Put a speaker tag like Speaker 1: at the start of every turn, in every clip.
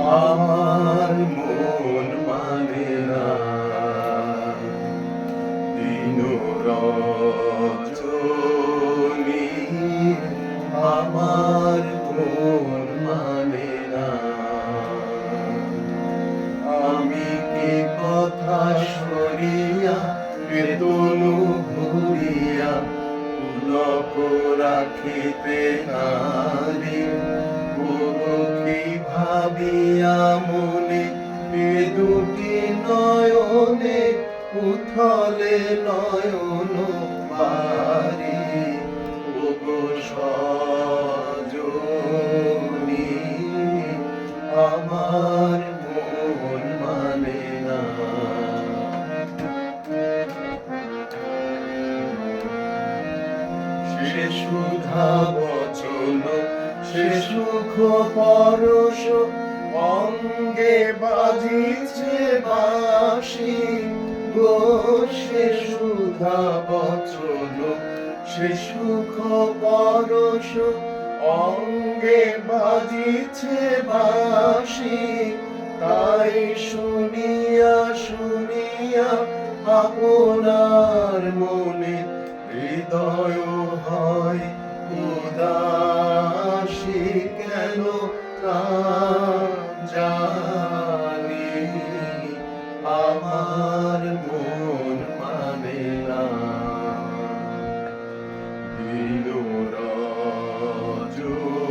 Speaker 1: আমার মন মানে না দিন রজনী, আমার মন মানে না। আমি কি কথা সরিয়া বেদনু ঘুরিয়া পুলক রাখিতে নারি, কি ভাবিয়া মনে এ দুটি নয়নে উথলে নয়ন পারি। ওগো সজনী, আমার মন মানে না। সে সুধা বচন, সে সুখ পরশ, অঙ্গে বাজিছে বাঁশি গো। সে সুধা বচন, সে সুখ পরশ, অঙ্গে বাজিছে বাঁশি। তাই শুনিয়া শুনিয়া আপনার মনে হৃদয় হয় উদাসী। কেন তা জানি আমার মন মানে না। দিন রজনী,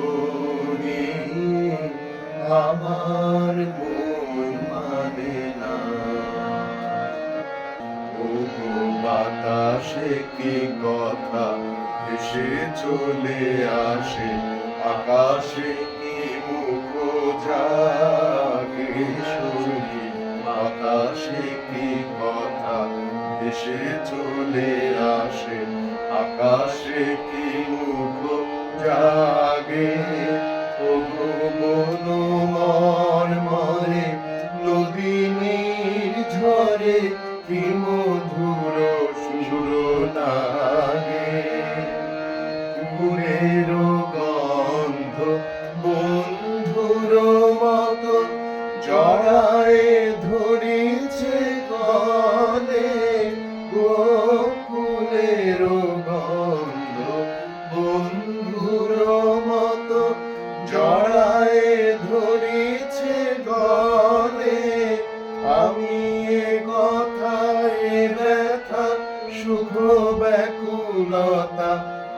Speaker 1: আমার মন মানে না। ওগো বাতাসে কি কথা ভেসে চলে আসে, আকাশে কি মুখ জাগে শুনি। বাতাসে কি কথা ভেসে চলে আসে, আকাশে কি মুখ জাগে। ওগো মন মর্মরে নদীনীর ঝরে কি মধুর সুর লাগে। ফুলের গন্ধ বন্ধুর মতো জড়ায় ধরিছে গলে গো। ফুলের গন্ধ বন্ধুর মতো জড়ায় ধরিছে গলে। আমি এ কথায় ব্যথা শুভ ব্যাকুলতা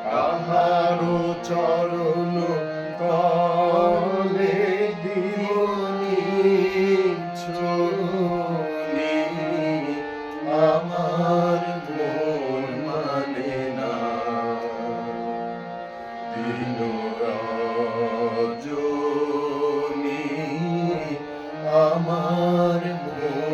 Speaker 1: কাহারো চরণ তলে দিবনি। আমার মন মানে না। দিন রজনী, আমার মন